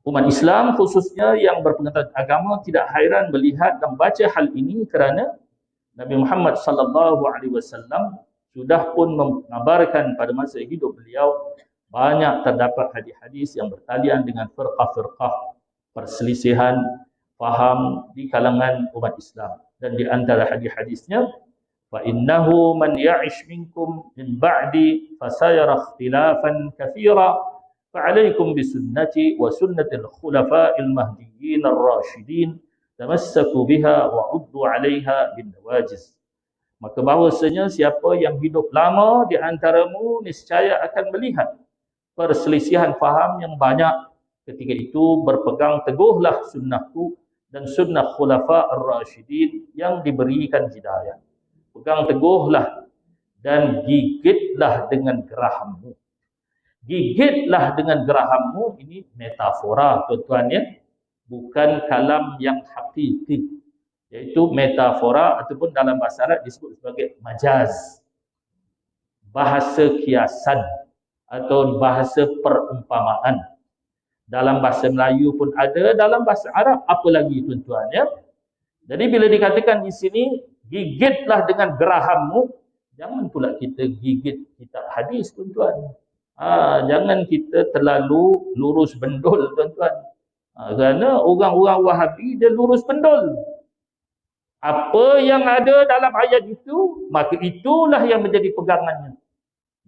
Umat Islam khususnya yang berpengetahuan agama tidak hairan melihat dan baca hal ini kerana Nabi Muhammad sallallahu alaihi wasallam sudah pun mengabarkan pada masa hidup beliau banyak terdapat hadis-hadis yang bertalian dengan firqah-firqah perselisihan faham di kalangan umat Islam. Dan di antara hadis-hadisnya, fa innahu man ya'ish minkum min ba'di fasayara ikhtilafan katsira fa'alaikum bisunnati wa sunnatil khulafa'il mahdiyyin ar-rasyidin tamassaku biha wa 'uddu 'alaiha bin nawajiz. Maka bahawasanya siapa yang hidup lama di antaramu niscaya akan melihat perselisihan faham yang banyak. Ketika itu berpegang teguhlah sunnahku dan sunnah khulafa ar-rasyidin yang diberikan hidayah. Pegang teguhlah dan gigitlah dengan gerahammu. Gigitlah dengan gerahammu, ini metafora tuan-tuan ya, bukan kalam yang hakiki, iaitu metafora ataupun dalam bahasa Arab disebut sebagai majaz, bahasa kiasan atau bahasa perumpamaan. Dalam bahasa Melayu pun ada, dalam bahasa Arab apa lagi tuan-tuan ya. Jadi bila dikatakan di sini gigitlah dengan gerahammu, jangan pula kita gigit kitab hadis tuan-tuan. Jangan kita terlalu lurus bendul tuan-tuan. Kerana orang-orang Wahabi dia lurus bendul. Apa yang ada dalam ayat itu, maka itulah yang menjadi pegangannya.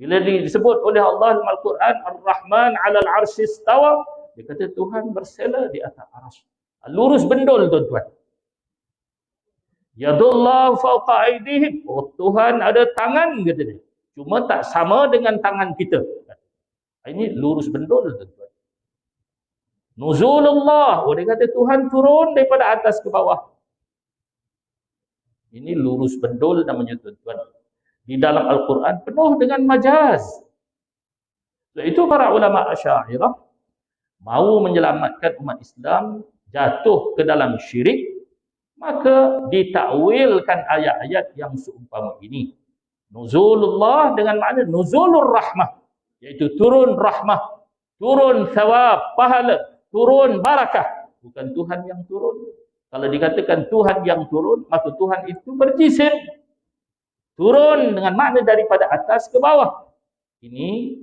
Bila disebut oleh Allah dalam Al-Quran, Ar-Rahman 'alal 'arsy istawa, dia kata Tuhan bersela di atas arasy. Lurus bendul tuan-tuan. Yadullah fawqa aydihim. Oh, Tuhan ada tangan kata dia. Cuma tak sama dengan tangan kita. Ini lurus bendul tuan-tuan. Nuzulullah. Oh, dia kata Tuhan turun daripada atas ke bawah. Ini lurus bendul namanya tuan-tuan. Di dalam Al-Quran penuh dengan majaz. So, itu para ulama Asy'ariyah mahu menyelamatkan umat Islam jatuh ke dalam syirik, maka ditakwilkan ayat-ayat yang seumpama ini. Nuzulullah dengan makna nuzulur rahmah, iaitu turun rahmah, turun thawab, pahala, turun barakah. Bukan Tuhan yang turun. Kalau dikatakan Tuhan yang turun, maka Tuhan itu berjisim. Turun dengan makna daripada atas ke bawah. Ini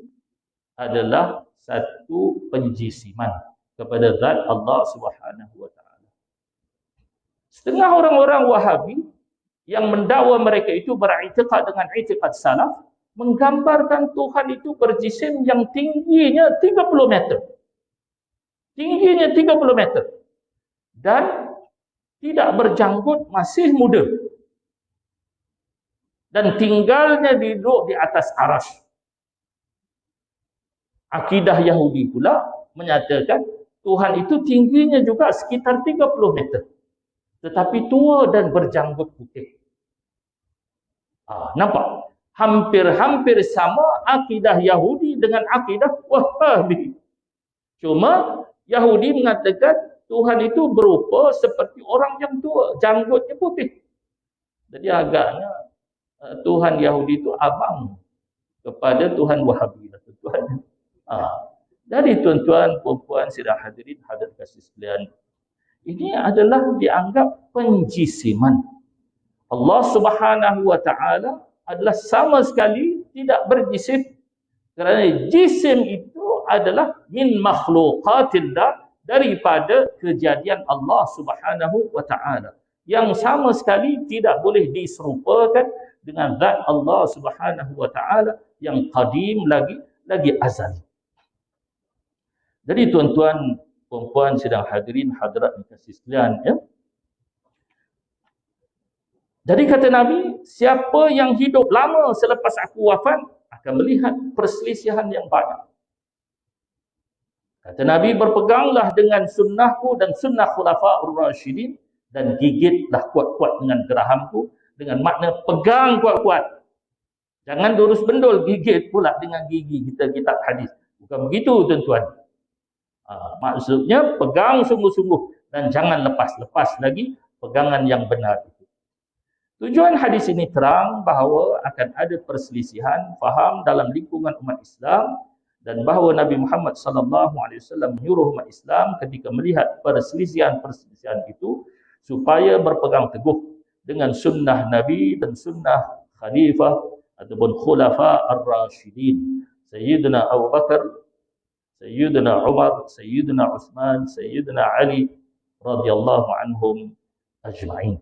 adalah satu penjisiman kepada zat Allah Subhanahu wa taala. Setengah orang-orang Wahabi yang mendakwa mereka itu beriktikad dengan iktikad salaf, menggambarkan Tuhan itu berjisim yang tingginya 30 meter. Tingginya 30 meter. Dan tidak berjanggut, masih muda. Dan tinggalnya duduk di atas arasy. Akidah Yahudi pula menyatakan Tuhan itu tingginya juga sekitar 30 meter. Tetapi tua dan berjanggut putih. Nampak? Hampir-hampir sama akidah Yahudi dengan akidah Wahabi. Cuma Yahudi mengatakan Tuhan itu berupa seperti orang yang tua, janggutnya putih. Jadi agaknya Tuhan Yahudi itu abang kepada Tuhan Wahabi. Tuhan. Jadi tuan-tuan, puan-puan, sidang hadirin, hadirat kasih sekalian, ini adalah dianggap penjisiman. Allah Subhanahu wa taala adalah sama sekali tidak berjisim. Kerana jisim itu adalah min makhluqatillah, daripada kejadian Allah Subhanahu wa taala, yang sama sekali tidak boleh diserupakan dengan zat Allah Subhanahu wa taala yang qadim lagi azali. Jadi tuan-tuan, puan-puan, sidang hadirin, hadirat dikasihi sekalian ya. Jadi kata Nabi, siapa yang hidup lama selepas aku wafat akan melihat perselisihan yang banyak. Kata Nabi, berpeganglah dengan sunnahku dan sunnah khulafa'ur rasyidin, dan gigitlah kuat-kuat dengan gerahamku, dengan makna pegang kuat-kuat. Jangan lurus bendul, gigit pula dengan gigi kita kitab hadis. Bukan begitu tuan-tuan. Maksudnya pegang sungguh-sungguh dan jangan lepas-lepas lagi pegangan yang benar itu. Tujuan hadis ini terang bahawa akan ada perselisihan faham dalam lingkungan umat Islam dan bahawa Nabi Muhammad sallallahu alaihi wasallam menyuruh umat Islam ketika melihat perselisihan-perselisihan itu supaya berpegang teguh dengan sunnah Nabi dan sunnah khalifah ataupun khulafa ar-rasyidin, Sayyidina Abu Bakar, Sayyidina Umar, Sayyidina Uthman, Sayyidina Ali radhiyallahu anhum ajma'in.